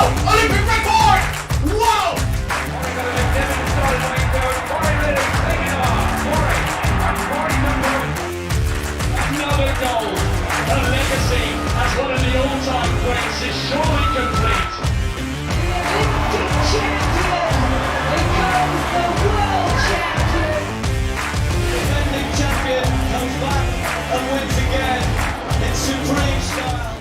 Olympic record! Whoa! Another goal. The legacy as one of the all-time greats is surely complete. Defending champion comes back and wins again in supreme style.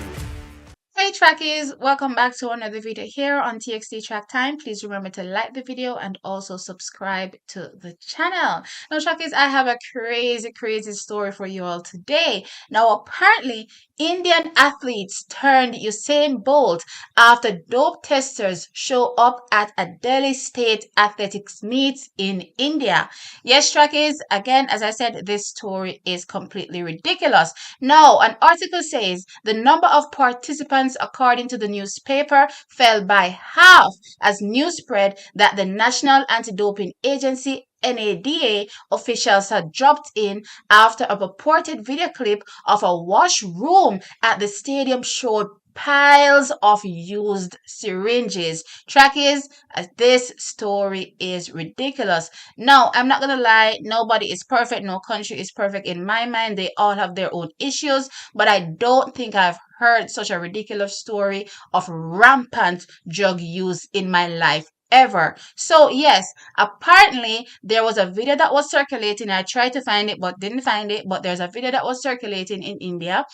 Hey trackies, welcome back to another video here on TXT Track Time. Please remember to like the video and also subscribe to the channel. Now trackies, I have a crazy story for you all today. Now apparently Indian athletes turned Usain Bolt after dope testers show up at a Delhi State athletics meet in India. Yes trackies, again as I said, this story is completely ridiculous. Now an article says the number of participants according to the newspaper fell by half as news spread that the National Anti-Doping Agency NADA officials had dropped in after a purported video clip of a washroom at the stadium showed piles of used syringes. Trackies, this story is ridiculous. Now, I'm not gonna lie, nobody is perfect, no country is perfect in my mind. They all have their own issues, but I don't think I've heard such a ridiculous story of rampant drug use in my life ever. So yes, apparently there was a video that was circulating. I tried to find it but didn't find it, but there's a video that was circulating in India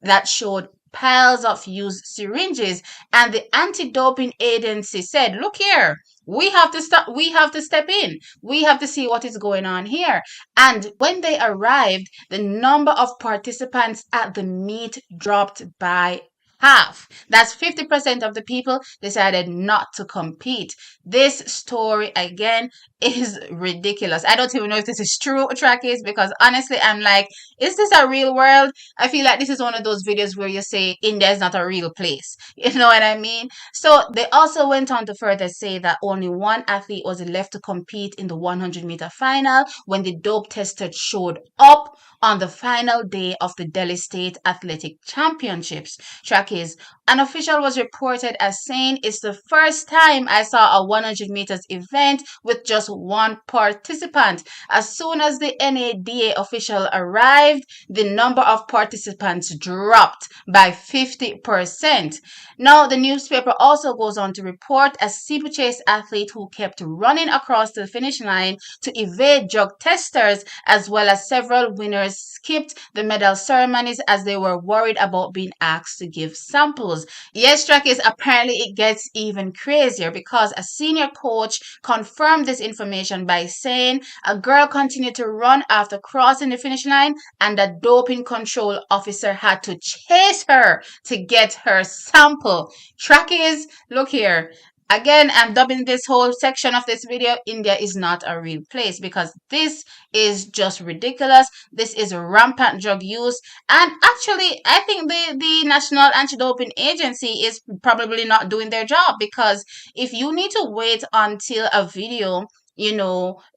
that showed piles of used syringes, and the anti-doping agency said, look here, we have to stop, we have to step in, we have to see what is going on here. And when they arrived, the number of participants at the meet dropped by half. That's 50% of the people decided not to compete. This story again is ridiculous. I don't even know if this is true, trackies, because honestly I'm like, is this a real world? I feel like this is one of those videos where you say India is not a real place. You know what I mean? So they also went on to further say that only one athlete was left to compete in the 100-meter final when the dope tester showed up on the final day of the Delhi State Athletic Championships. Trackies, an official was reported as saying, it's the first time I saw a 100 meters event with just one participant. As soon as the NADA official arrived, the number of participants dropped by 50%. Now, the newspaper also goes on to report a steeplechase athlete who kept running across the finish line to evade drug testers, as well as several winners skipped the medal ceremonies as they were worried about being asked to give samples. Yes, trackies, apparently it gets even crazier because a senior coach confirmed this information by saying a girl continued to run after crossing the finish line and a doping control officer had to chase her to get her sample. Trackies, look here. Again, I'm dubbing this whole section of this video, India is not a real place, because this is just ridiculous. This is rampant drug use. And actually, I think the National Anti-Doping Agency is probably not doing their job, because if you need to wait until a video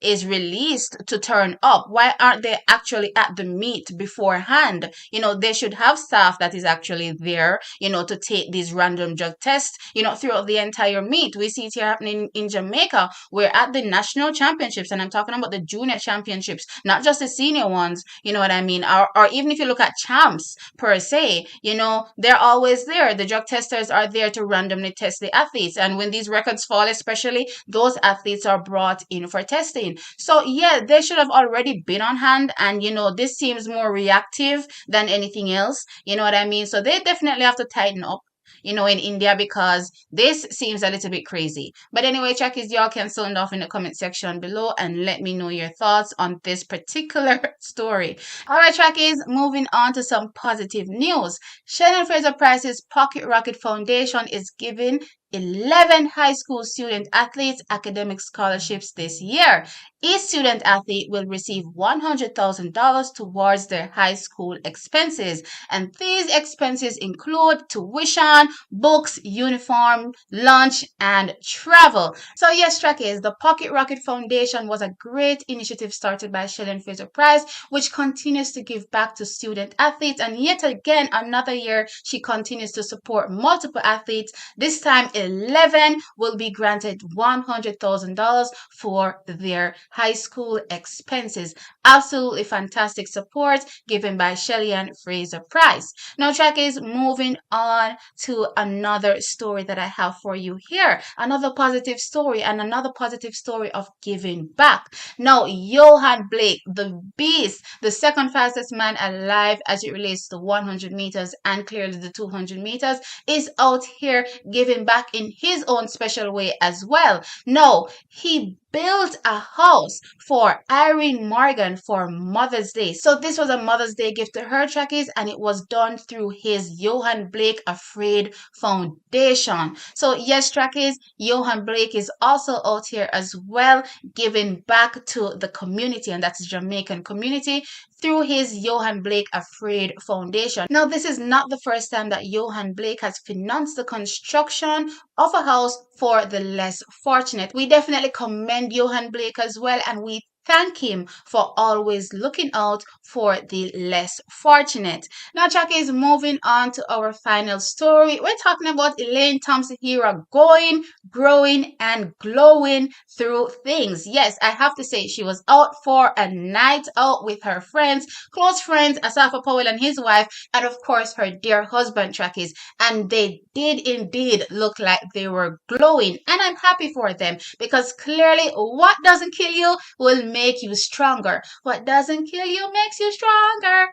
is released to turn up, why aren't they actually at the meet beforehand? They should have staff that is actually there, to take these random drug tests, throughout the entire meet. We see it here happening in Jamaica. We're at the national championships, and I'm talking about the junior championships, not just the senior ones, you know what I mean? Or even if you look at champs per se, they're always there. The drug testers are there to randomly test the athletes. And when these records fall, especially, those athletes are brought in for testing. So yeah, they should have already been on hand, and this seems more reactive than anything else, you know what I mean? So they definitely have to tighten up in India, because this seems a little bit crazy. But anyway, trackies, y'all can sound off in the comment section below and let me know your thoughts on this particular story. All right, trackies, moving on to some positive news. Shelly Fraser-Pryce's Pocket Rocket Foundation is giving 11 high school student athletes academic scholarships this year. Each student athlete will receive $100,000 towards their high school expenses, and these expenses include tuition, books, uniform, lunch, and travel. So yes, trackies, the Pocket Rocket Foundation was a great initiative started by Shelly Fraser-Pryce, which continues to give back to student athletes, and yet again another year she continues to support multiple athletes, this time 11 will be granted $100,000 for their high school expenses. Absolutely fantastic support given by Shelly and Fraser-Pryce. Now, track is moving on to another story that I have for you here. Another positive story and another positive story of giving back. Now, Johan Blake, the beast, the second fastest man alive as it relates to 100 meters and clearly the 200 meters, is out here giving back in his own special way as well. No, he built a house for Irene Morgan for Mother's Day. So this was a Mother's Day gift to her, trackies, and it was done through his Johan Blake Afraid Foundation. So yes, trackies, Johan Blake is also out here as well giving back to the community, and that's the Jamaican community, through his Johan Blake Afraid Foundation. Now, this is not the first time that Johan Blake has financed the construction of a house for the less fortunate. We definitely commend Johan Blake as well, and we thank him for always looking out for the less fortunate. Now, Chuck is moving on to our final story. We're talking about Elaine Thompson-Herah going, growing, and glowing through things. Yes, I have to say she was out for a night out with her friends, close friends, Asafa Powell and his wife, and of course her dear husband, Trackies. And they did indeed look like they were glowing. And I'm happy for them because clearly what doesn't kill you will make you stronger. What doesn't kill you makes you stronger.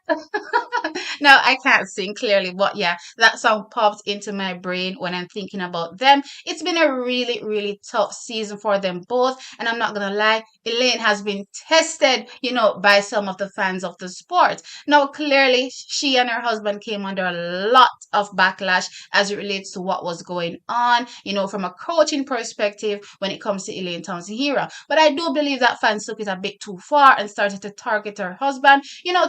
Now, I can't sing clearly, but yeah, that song popped into my brain when I'm thinking about them. It's been a really, really tough season for them both. And I'm not going to lie, Elaine has been tested, by some of the fans of the sport. Now, clearly, she and her husband came under a lot of backlash as it relates to what was going on, from a coaching perspective when it comes to Elaine Thompson-Herah. But I do believe that fans took it a bit too far and started to target her husband,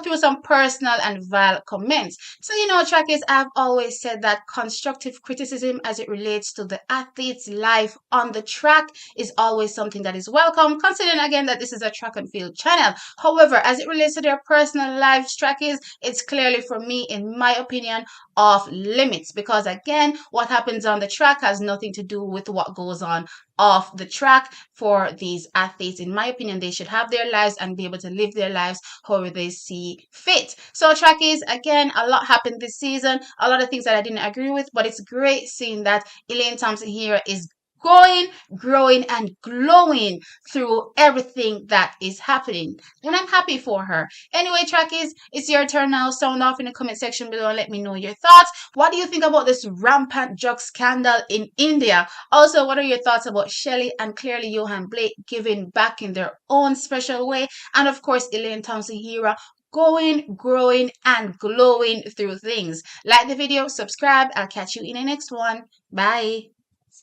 through some personal and vile comments. So, trackies, I've always said that constructive criticism as it relates to the athlete's life on the track is always something that is welcome, considering again that this is a track and field channel. However, as it relates to their personal lives, trackies, it's clearly, for me, in my opinion, off limits, because again, what happens on the track has nothing to do with what goes on off the track for these athletes. In my opinion, they should have their lives and be able to live their lives however they see fit. So, trackies, again, a lot happened this season, a lot of things that I didn't agree with, but it's great seeing that Elaine Thompson-Herah is going, growing, and glowing through everything that is happening. And I'm happy for her. Anyway, trackies, it's your turn now. Sound off in the comment section below and let me know your thoughts. What do you think about this rampant drug scandal in India? Also, what are your thoughts about Shelly and clearly Johan Blake giving back in their own special way? And of course, Elaine Thompson-Herah going, growing, and glowing through things. Like the video, subscribe. I'll catch you in the next one. Bye.